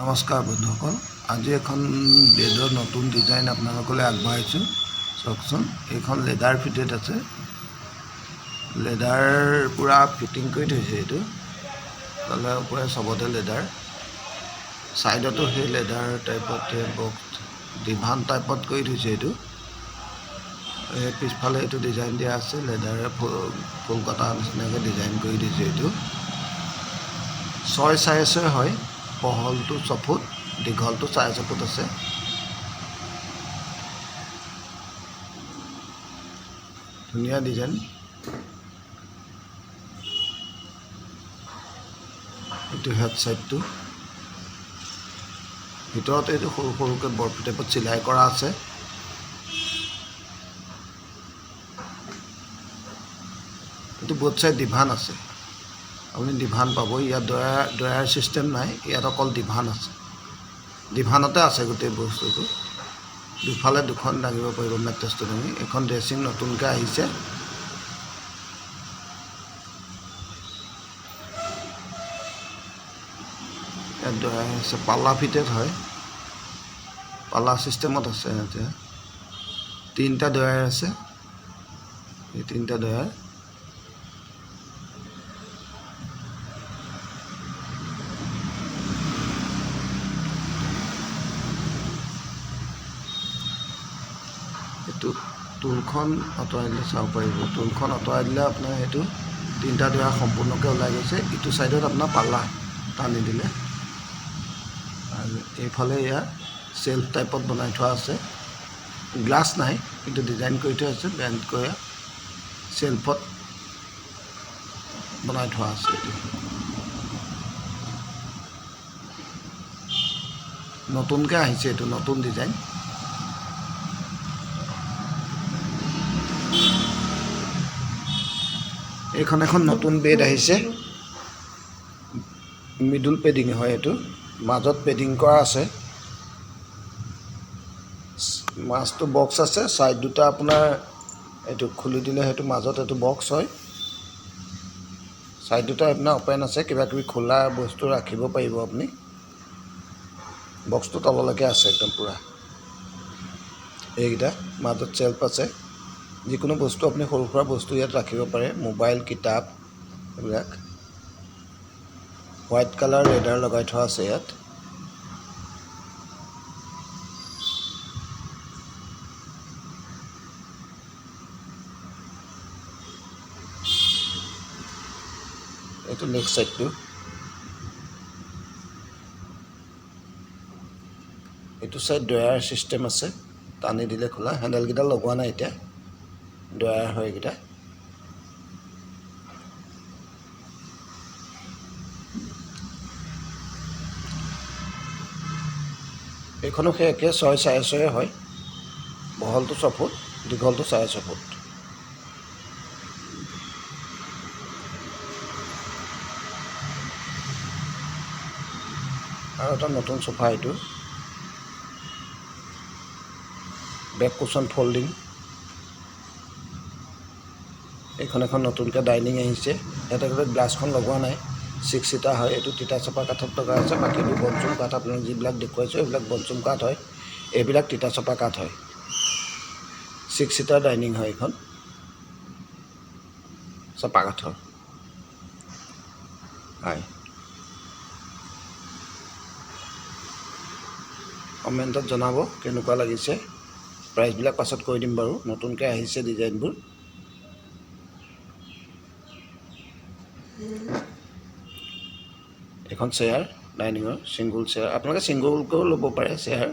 নমস্কাৰ বন্ধুসকল, আজি এখন বেডৰ নতুন ডিজাইন আপোনালোকলৈ আগবঢ়াইছোঁ। চাওকচোন, এইখন লেডাৰ ফিটেড আছে। লেডাৰ পূৰা ফিটিং কৰি থৈছে। এইটো তলে ওপৰে চবতে লেডাৰ, ছাইডতো সেই লেডাৰ টাইপত বক্স ডিভান টাইপত কৰি থৈছে। এইটো এই পিছফালে এইটো ডিজাইন দিয়া আছে, লেডাৰে ফুল কটা নিচিনাকৈ ডিজাইন কৰি দিছে। এইটো 6 সাইজৰ হয়। বহলটো 6 ফুট, দীঘলটো 4.5 ফুট আছে। ধুনীয়া ডিজাইন। এইটো হেড চাইডটো, ভিতৰত এইটো সৰু সৰুকৈ বৰফি টাইপত চিলাই কৰা আছে। এইটো বোথ চাইড ডিভান আছে। আপুনি ডিভান পাব। ইয়াত ড্ৰয়াৰ চিষ্টেম নাই, ইয়াত অকল ডিভান আছে। ডিভানতে আছে গোটেই বস্তুটো। দুফালে দুখন দাঙিব পাৰিব মেট্ৰেছটো দাঙি। এখন ড্ৰেছিং নতুনকৈ আহিছে। ইয়াত ড্ৰয়াৰ আছে, পাল্লা ফিটেড হয়, পাল্লা চিষ্টেমত আছে। এতিয়া 3টা ড্ৰয়াৰ আছে। এই 3টা ড্ৰয়াৰ এইটো টুলখন আঁতৰাই দিলে চাব পাৰিব। টুলখন আঁতৰাই দিলে আপোনাৰ সেইটো 3টা ড্ৰয়াৰ সম্পূৰ্ণকৈ ওলাই গৈছে। ইটো ছাইডত আপোনাৰ পাল্লা টানি দিলে, আৰু এইফালে ইয়াৰ চেল্ফ টাইপত বনাই থোৱা আছে। গ্লাছ নাই, কিন্তু ডিজাইন কৰি থোৱা আছে। বেণ্ড কৰি চেল্ফত বনাই থোৱা আছে। এইটো নতুনকৈ আহিছে, এইটো নতুন ডিজাইন। এইখন এখন নতুন বেড আহিছে। মিডল পেডিং হয়। এইটো মাজত পেডিং কৰা আছে। মাজটো বক্স আছে, ছাইড দুটা আপোনাৰ এইটো খুলি দিলে সেইটো মাজত এইটো বক্স হয়। ছাইড দুটা আপোনাৰ অপেন আছে, কিবা কিবি খোলা বস্তু ৰাখিব পাৰিব আপুনি। বক্সটো তললৈকে আছে একদম পূৰা। এইকেইটা মাজত চেল্ফ আছে। যিকোনো বস্তু আপুনি সৰু সুৰা বস্তু ইয়াত ৰাখিব পাৰে, মোবাইল, কিতাপ এইবিলাক। হোৱাইট কালাৰ লেডাৰ লগাই থোৱা আছে ইয়াত। এইটো নেক্সট চাইডটো। এইটো চাইড ড্ৰয়াৰ চিষ্টেম আছে, টানি দিলে খোলা। হেণ্ডেলকেইটা লগোৱা নাই এতিয়া, ড্ৰয়াৰ হয় এইকেইটা। এইখনো সেই একে 6 সাইজৰে হয়। বহলটো 6 ফুট, দীঘলটো 4.5 ফুট। আৰু এটা নতুন চোফা। এইটো বেক কুশ্যন ফল্ডিং। এইখন এখন নতুনকৈ ডাইনিং আহিছে। ইয়াতে গ্লাছখন লগোৱা নাই, 6 ছিটাৰ হয়। এইটো তিতা চপা কাঠত লগা আছে। বাকীবোৰ বনচুম কাঠ, আপোনাক যিবিলাক দেখুৱাইছোঁ এইবিলাক বনচুম কাঠ হয়। এইবিলাক তিতা চপা কাঠ হয়। 6 ছিটাৰ ডাইনিং হয় এইখন, চপা কাঠৰ হয়। কমেণ্টত জনাব কেনেকুৱা লাগিছে। প্ৰাইচবিলাক পাছত কৈ দিম বাৰু। নতুনকৈ আহিছে ডিজাইনবোৰ। এখন চেয়াৰ ডাইনিঙৰ, ছিংগুল চেয়াৰ। আপোনালোকে ছিংগুলকৈও ল'ব পাৰে চেয়াৰ।